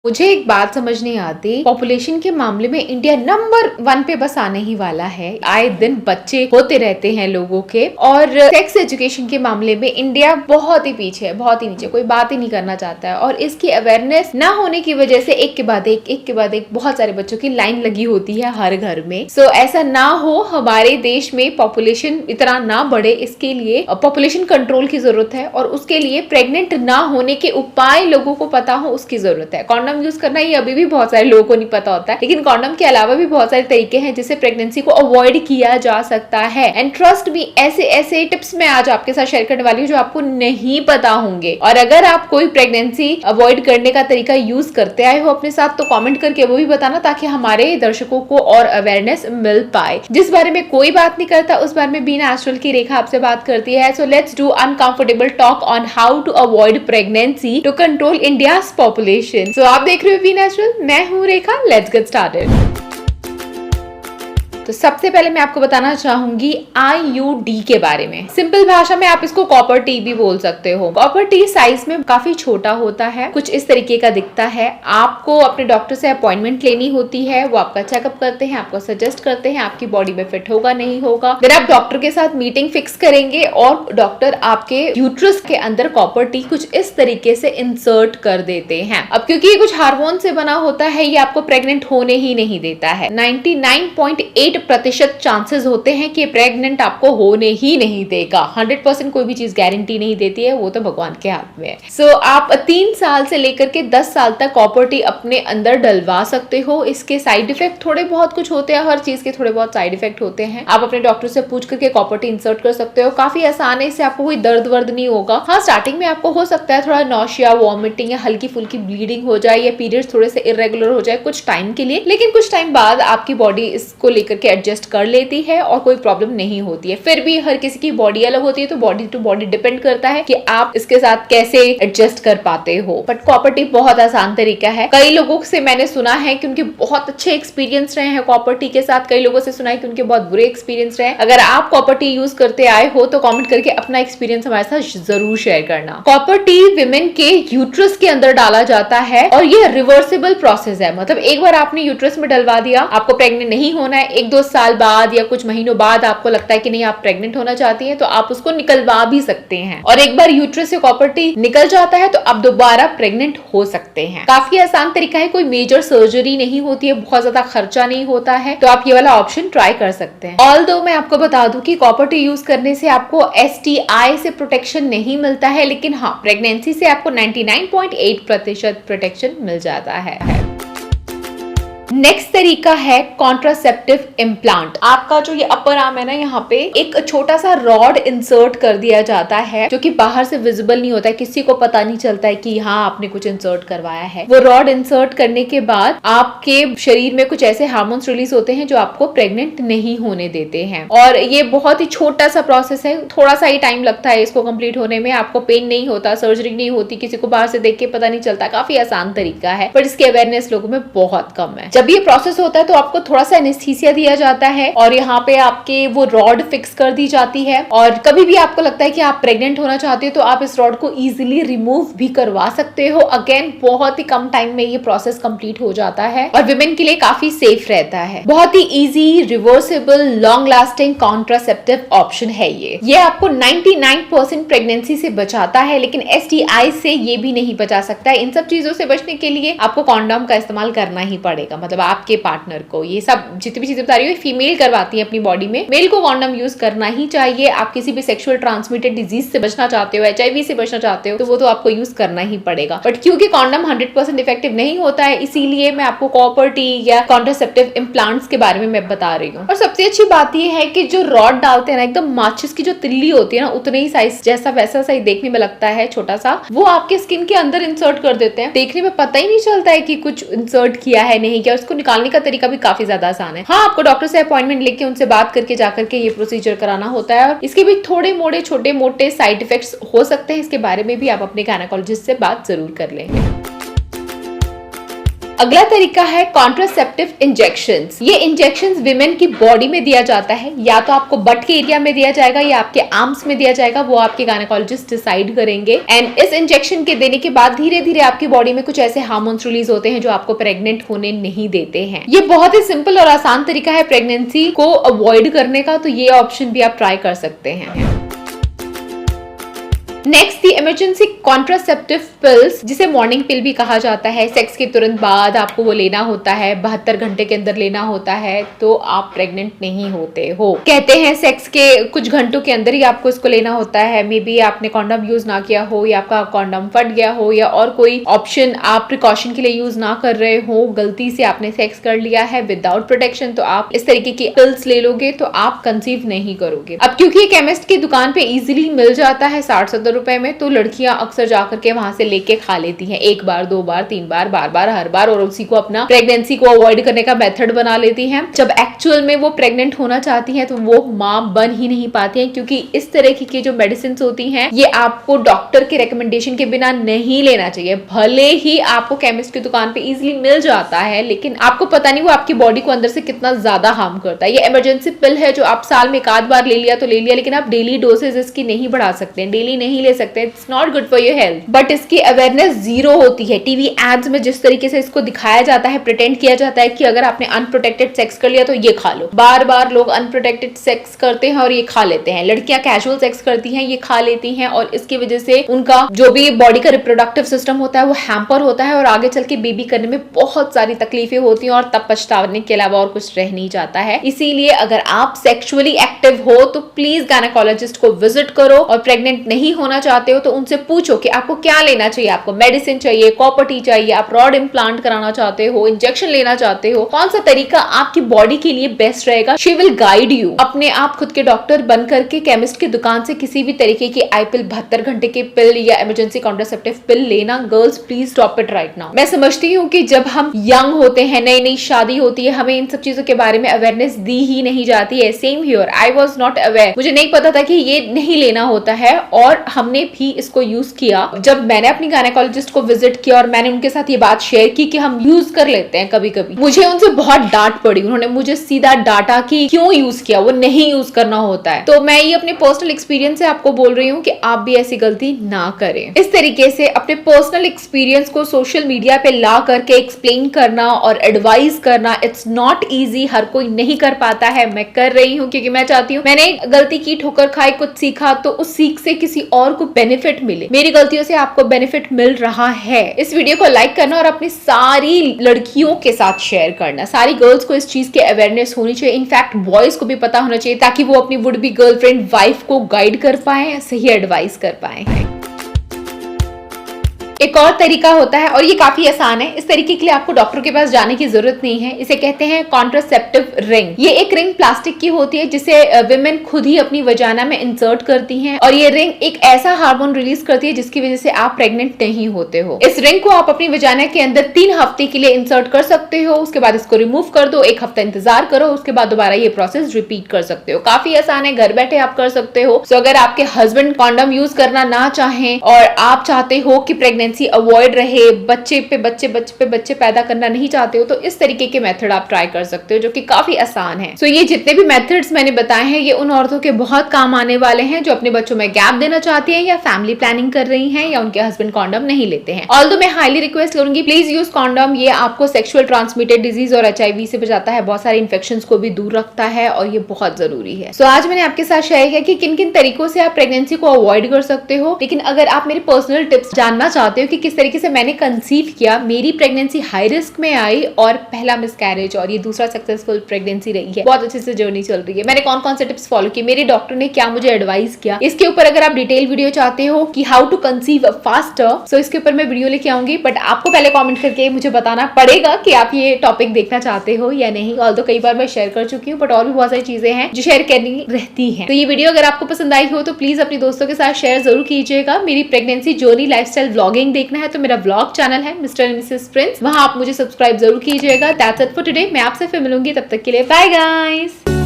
मुझे एक बात समझ नहीं आती, पॉपुलेशन के मामले में इंडिया नंबर 1 पे बस आने ही वाला है। आए दिन बच्चे होते रहते हैं लोगों के, और सेक्स एजुकेशन के मामले में इंडिया बहुत ही पीछे है, बहुत ही नीचे, कोई बात ही नहीं करना चाहता है। और इसकी अवेयरनेस ना होने की वजह से एक के बाद एक बहुत सारे बच्चों की लाइन लगी होती है हर घर में। सो ऐसा ना हो, हमारे देश में पॉपुलेशन इतना ना बढ़े, इसके लिए पॉपुलेशन कंट्रोल की जरूरत है, और उसके लिए प्रेग्नेंट ना होने के उपाय लोगों को पता हो, उसकी जरूरत है। कॉन्डम यूज करना ये अभी भी बहुत सारे लोगों को नहीं पता होता है, लेकिन कॉन्डम के अलावा भी बहुत सारे तरीके हैं जिससे प्रेगनेंसी को अवॉइड किया जा सकता है। एंड ट्रस्ट मी, ऐसे ऐसे टिप्स मैं आज आपके साथ शेयर करने वाली हूँ जो आपको नहीं पता होंगे। और अगर आप कोई प्रेगनेंसी अवॉइड करने का तरीका यूज करते आए हो अपने साथ, तो कॉमेंट करके वो भी बताना, ताकि हमारे दर्शकों को और अवेयरनेस मिल पाए। जिस बारे में कोई बात नहीं करता, उस बारे में बी नेचुरल की रेखा आपसे बात करती है। So let's do uncomfortable talk on how to avoid pregnancy to control India's population. So आप देख रहे हो बी नेचुरल, मैं हूँ रेखा। Let's get started. तो सबसे पहले मैं आपको बताना चाहूंगी IUD के बारे में। सिंपल भाषा में आप इसको कॉपर टी भी बोल सकते हो। कॉपर टी साइज में काफी छोटा होता है, कुछ इस तरीके का दिखता है। आपको अपने डॉक्टर से अपॉइंटमेंट लेनी होती है, वो आपका चेकअप करते हैं, आपको सजेस्ट करते हैं आपकी बॉडी में फिट होगा नहीं होगा। फिर आप डॉक्टर के साथ मीटिंग फिक्स करेंगे और डॉक्टर आपके यूट्रस के अंदर कॉपर टी कुछ इस तरीके से इंसर्ट कर देते हैं। अब क्योंकि ये कुछ हार्मोन से बना होता है, ये आपको प्रेग्नेंट होने ही नहीं देता है। 99.8% चांसेस होते हैं कि प्रेग्नेंट आपको होने ही नहीं देगा। 100% कोई भी चीज गारंटी नहीं देती है, वो तो भगवान के हाथ में है। सो आप 3 साल से लेकर के 10 साल तक कॉपर टी अपने अंदर डलवा सकते हो। इसके साइड इफेक्ट थोड़े बहुत कुछ होते हैं, हर चीज के थोड़े बहुत साइड इफेक्ट होते हैं। आप अपने डॉक्टर से पूछ करके कॉपर टी इंसर्ट कर सकते हो, काफी आसानी से। आपको कोई दर्द वर्द नहीं होगा। हाँ, स्टार्टिंग में आपको हो सकता है थोड़ा नौशिया, वॉमिटिंग या हल्की फुल्की ब्लीडिंग हो जाए, या पीरियड्स थोड़े से इरेगुलर हो जाए कुछ टाइम के लिए, लेकिन कुछ टाइम बाद आपकी बॉडी इसको लेकर के एडजस्ट कर लेती है और कोई प्रॉब्लम नहीं होती है। फिर भी हर किसी की बॉडी अलग होती है, तो बॉडी टू बॉडी डिपेंड करता है कि आप इसके साथ कैसे एडजस्ट कर पाते हो। बट कॉपर टी बहुत आसान तरीका है। कई लोगों से मैंने सुना है कि उनके बहुत अच्छे एक्सपीरियंस रहे हैं कॉपर टी के साथ, कई लोगों से सुना है कि उनके बहुत बुरे एक्सपीरियंस रहे। अगर आप कॉपर टी यूज करते आए हो तो कमेंट करके अपना एक्सपीरियंस हमारे साथ जरूर शेयर करना। कॉपर टी विमेन के यूट्रस के अंदर डाला जाता है, और ये रिवर्सिबल प्रोसेस है। मतलब एक बार आपने यूट्रस में डलवा दिया, आपको प्रेग्नेंट नहीं होना है, 1-2 साल बाद या कुछ महीनों बाद आपको लगता है कि नहीं आप प्रेग्नेंट होना चाहती हैं, तो आप उसको निकलवा भी सकते हैं। और एक बार यूट्रस से कॉपर टी निकल जाता है तो आप दोबारा प्रेग्नेंट हो सकते हैं। काफी आसान तरीका है, कोई मेजर सर्जरी नहीं होती है, बहुत ज्यादा खर्चा नहीं होता है, तो आप ये वाला ऑप्शन ट्राई कर सकते हैं। ऑल्दो मैं आपको बता दूं कि कॉपर टी यूज करने से आपको STI से प्रोटेक्शन नहीं मिलता है, लेकिन हाँ, प्रेगनेंसी से आपको 99.8% प्रोटेक्शन मिल जाता है। नेक्स्ट तरीका है कॉन्ट्रासेप्टिव इम्प्लांट। आपका जो ये अपर आर्म है ना, यहाँ पे एक छोटा सा रॉड इंसर्ट कर दिया जाता है, जो कि बाहर से विजिबल नहीं होता है, किसी को पता नहीं चलता है कि हाँ आपने कुछ इंसर्ट करवाया है। वो रॉड इंसर्ट करने के बाद आपके शरीर में कुछ ऐसे हार्मोन्स रिलीज होते हैं जो आपको प्रेग्नेंट नहीं होने देते हैं। और ये बहुत ही छोटा सा प्रोसेस है, थोड़ा सा ही टाइम लगता है इसको कंप्लीट होने में। आपको पेन नहीं होता, सर्जरी नहीं होती, किसी को बाहर से देख के पता नहीं चलता। काफी आसान तरीका है, बट इसकी अवेयरनेस लोगों में बहुत कम है। जब ये प्रोसेस होता है तो आपको थोड़ा सा एनेस्थीसिया दिया जाता है, और यहाँ पे आपके वो रॉड फिक्स कर दी जाती है। और कभी भी आपको लगता है कि आप प्रेग्नेंट होना चाहते हो तो आप इस रॉड को इजीली रिमूव भी करवा सकते हो। अगेन, बहुत ही कम टाइम में ये प्रोसेस कंप्लीट हो जाता है, और विमेन के लिए काफी सेफ रहता है। बहुत ही easy, reversible, long lasting contraceptive option है ये आपको 99% प्रेगनेंसी से बचाता है, लेकिन STI से ये भी नहीं बचा सकता है। इन सब चीजों से बचने के लिए आपको कॉन्डोम का इस्तेमाल करना ही पड़ेगा। मतलब आपके पार्टनर को, ये सब जितनी भी चीजें बता रही हूँ फीमेल करवाती है अपनी बॉडी में, मेल को कॉन्डम यूज करना ही चाहिए। आप किसी भी सेक्सुअल ट्रांसमिटेड डिजीज से बचना चाहते हो, HIV से बचना चाहते हो, तो वो तो आपको यूज करना ही पड़ेगा। बट क्योंकि कॉन्डम 100% इफेक्टिव नहीं होता है, इसीलिए मैं आपको कॉपर टी या कॉन्ट्रासेप्टिव इम्प्लांट्स के बारे में मैं बता रही हूँ। और सबसे अच्छी बात यह है कि जो रॉड डालते हैं ना, एकदम माचिस की जो तिल्ली होती है ना, उतने ही साइज जैसा वैसा सही देखने में लगता है, छोटा सा, वो आपके स्किन के अंदर इंसर्ट कर देते हैं। देखने में पता ही नहीं चलता है कि कुछ इंसर्ट किया है नहीं किया। उसको निकालने का तरीका भी काफी ज्यादा आसान है। हाँ, आपको डॉक्टर से अपॉइंटमेंट लेके उनसे बात करके जाकर के ये प्रोसीजर कराना होता है, और इसके भी थोड़े मोड़े छोटे मोटे साइड इफेक्ट्स हो सकते हैं। इसके बारे में भी आप अपने गायनेकोलॉजिस्ट से बात जरूर कर लेंगे। अगला तरीका है कॉन्ट्रासेप्टिव इंजेक्शंस। ये इंजेक्शंस विमेन की बॉडी में दिया जाता है, या तो आपको बट के एरिया में दिया जाएगा या आपके आर्म्स में दिया जाएगा, वो आपके गायनेकोलॉजिस्ट डिसाइड करेंगे। एंड इस इंजेक्शन के देने के बाद धीरे धीरे आपकी बॉडी में कुछ ऐसे हार्मोन्स रिलीज होते हैं जो आपको प्रेग्नेंट होने नहीं देते हैं। ये बहुत ही सिंपल और आसान तरीका है प्रेगनेंसी को अवॉइड करने का, तो ये ऑप्शन भी आप ट्राई कर सकते हैं। नेक्स्ट दी इमरजेंसी कॉन्ट्रासेप्टिव पिल्स, जिसे मॉर्निंग पिल भी कहा जाता है। सेक्स के तुरंत बाद आपको वो लेना होता है, 72 घंटे के अंदर लेना होता है, तो आप प्रेग्नेंट नहीं होते हो। कहते हैं सेक्स के कुछ घंटों के अंदर ही आपको इसको लेना होता है। मे बी आपने कॉन्डम यूज ना किया हो, या आपका कॉन्डम फट गया हो, या और कोई ऑप्शन आप प्रिकॉशन के लिए यूज ना कर रहे हो, गलती से आपने सेक्स कर लिया है विदाउट प्रोटेक्शन, तो आप इस तरीके की पिल्स ले लोगे तो आप कंसीव नहीं करोगे। अब क्योंकि ये केमिस्ट की दुकान पे इजीली मिल जाता है 60-70 रुपए में, तो लड़कियां अक्सर जाकर के वहां से लेके खा लेती हैं, 1 बार 2 बार 3 बार, बार बार हर बार, और उसी को अपना प्रेगनेंसी को अवॉइड करने का मेथड बना लेती हैं। जब एक्चुअल में वो प्रेग्नेंट होना चाहती हैं तो वो मां बन ही नहीं पाती हैं, क्योंकि इस तरह की जो मेडिसिन होती हैं ये आपको डॉक्टर के रिकमेंडेशन के बिना नहीं लेना चाहिए। भले ही आपको केमिस्ट की दुकान पे इजिली मिल जाता है, लेकिन आपको पता नहीं वो आपकी बॉडी को अंदर से कितना ज्यादा हार्म करता है। ये इमरजेंसी पिल है जो आप साल में 1 बार ले लिया तो ले लिया, लेकिन आप डेली डोसेज इसकी नहीं बढ़ा सकते, डेली नहीं ले सकते। It's not good for your health. But इसकी अवेयरनेस जीरो होती है। टीवी एड्स में जिस तरीके से इसको दिखाया जाता है, प्रिटेंड किया जाता है कि अगर आपने अनप्रोटेक्टेड सेक्स कर लिया तो ये खा लो। बार बार लोग अनप्रोटेक्टेड सेक्स करते हैं और ये खा लेते हैं। लड़कियां कैजुअल सेक्स करती हैं, ये खा लेती हैं, और इसकी वजह से उनका जो भी बॉडी का रिप्रोडक्टिव सिस्टम होता है वो हैम्पर होता है, और आगे चल के बेबी करने में बहुत सारी तकलीफें होती हैं, और तब पछताने के अलावा और कुछ रह नहीं जाता है। इसीलिए अगर आप सेक्सुअली एक्टिव हो तो प्लीज गायनेकोलॉजिस्ट को विजिट करो, और प्रेग्नेंट नहीं होना चाहते हो तो उनसे पूछो कि आपको क्या लेना चाहिए। आपको मेडिसिन चाहिए, कॉपर टी चाहिए, आप रॉड इम्प्लांट कराना चाहते हो, इंजेक्शन लेना चाहते हो, कौन सा तरीका आपकी बॉडी के लिए बेस्ट रहेगा। She will guide you. अपने आप खुद के डॉक्टर बन करके केमिस्ट की दुकान से किसी भी तरीके की आई पिल, 72 घंटे की पिल या इमरजेंसी कॉन्ट्रासेप्टिव पिल लेना, girls please stop it right now. मैं समझती हूँ कि जब हम यंग होते हैं, नई नई शादी होती है, हमें इन सब चीजों के बारे में अवेयरनेस दी ही नहीं जाती है। Same here, I was not aware. मुझे नहीं पता था कि ये नहीं लेना होता है, और हमने भी इसको यूज किया। जब मैंने अपनी गायनेकोलॉजिस्ट को विजिट किया और मैंने उनके साथ ये बात शेयर की कि हम यूज कर लेते हैं कभी कभी, मुझे उनसे बहुत डांट पड़ी। उन्होंने मुझे सीधा डांटा कि क्यों यूज किया, वो नहीं यूज करना होता है। तो मैं ये अपने पर्सनल एक्सपीरियंस से आपको बोल रही हूँ कि आप भी ऐसी गलती ना करें। इस तरीके से अपने पर्सनल एक्सपीरियंस को सोशल मीडिया पे ला करके एक्सप्लेन करना और एडवाइस करना, इट्स नॉट ईजी। हर कोई नहीं कर पाता है, मैं कर रही हूँ क्योंकि मैं चाहती हूँ मैंने गलती की, ठोकर खाई, कुछ सीखा, तो उस सीख से किसी और को बेनिफिट मिले। मेरी गलतियों से आपको बेनिफिट मिल रहा है। इस वीडियो को लाइक करना और अपनी सारी लड़कियों के साथ शेयर करना। सारी गर्ल्स को इस चीज की अवेयरनेस होनी चाहिए। इनफैक्ट बॉयज को भी पता होना चाहिए, ताकि वो अपनी वुड बी गर्लफ्रेंड, वाइफ को गाइड कर पाए, सही एडवाइस कर पाए। एक और तरीका होता है, और ये काफी आसान है। इस तरीके के लिए आपको डॉक्टर के पास जाने की जरूरत नहीं है। इसे कहते हैं कॉन्ट्रासेप्टिव रिंग। ये एक रिंग प्लास्टिक की होती है जिसे विमेन खुद ही अपनी वजाना में इंसर्ट करती हैं, और ये रिंग एक ऐसा हार्मोन रिलीज करती है जिसकी वजह से आप प्रेग्नेंट नहीं होते हो। इस रिंग को आप अपनी वजाना के अंदर 3 हफ्ते के लिए इंसर्ट कर सकते हो। उसके बाद इसको रिमूव कर दो, 1 हफ्ता इंतजार करो, उसके बाद दोबारा ये प्रोसेस रिपीट कर सकते हो। काफी आसान है, घर बैठे आप कर सकते हो। सो अगर आपके हस्बैंड कॉन्डम यूज करना ना चाहें और आप चाहते हो कि प्रेगनेंसी अवॉइड रहे, बच्चे पे बच्चे पैदा करना नहीं चाहते हो, तो इस तरीके के मेथड आप ट्राई कर सकते हो, जो कि काफी आसान है। सो ये जितने भी मेथड्स मैंने बताए हैं, ये उन औरतों के बहुत काम आने वाले हैं जो अपने बच्चों में गैप देना चाहती हैं, या फैमिली प्लानिंग कर रही हैं, या उनके हस्बैंड कॉन्डम नहीं लेते हैं। ऑल्दो मैं हाईली रिक्वेस्ट करूंगी, प्लीज यूज कॉन्डम। ये आपको सेक्सुअल ट्रांसमिटेड डिजीज और HIV से बचाता है, बहुत सारे इन्फेक्शन को भी दूर रखता है, और ये बहुत जरूरी है। सो आज मैंने आपके साथ शेयर किया कि किन किन तरीकों से आप प्रेगनेंसी को अवॉइड कर सकते हो। लेकिन अगर आप मेरी पर्सनल टिप्स जानना चाहते हो कि किस तरीके से मैंने कंसीव किया, मेरी प्रेगनेंसी हाई रिस्क में आई, और पहला मिसकैरेज और ये दूसरा सक्सेसफुल प्रेगनेंसी रही है, बहुत अच्छे से जर्नी चल रही है, मैंने कौन कौन से टिप्स फॉलो किए, मेरे डॉक्टर ने क्या मुझे एडवाइस किया, इसके ऊपर अगर आप डिटेल वीडियो चाहते हो कि हाउ टू कंसीव फास्टर, सो इसके ऊपर मैं वीडियो लेके आऊंगी। बट आपको पहले कमेंट करके मुझे बताना पड़ेगा कि आप ये टॉपिक देखना चाहते हो या नहीं। ऑल्दो कई बार मैं शेयर कर चुकी हूँ, बट और भी बहुत सारी चीजें हैं जो शेयर करनी रहती है। तो ये वीडियो अगर आपको पसंद आई हो तो प्लीज अपने दोस्तों के साथ शेयर जरूर कीजिएगा। मेरी प्रेगनेंसी जर्नी लाइफस्टाइल व्लॉगिंग देखना है तो मेरा व्लॉग चैनल है मिस्टर एंड मिसेस प्रिंस, वहां आप मुझे सब्सक्राइब जरूर कीजिएगा। That's it for today. मैं आपसे फिर मिलूंगी, तब तक के लिए बाय गाइस।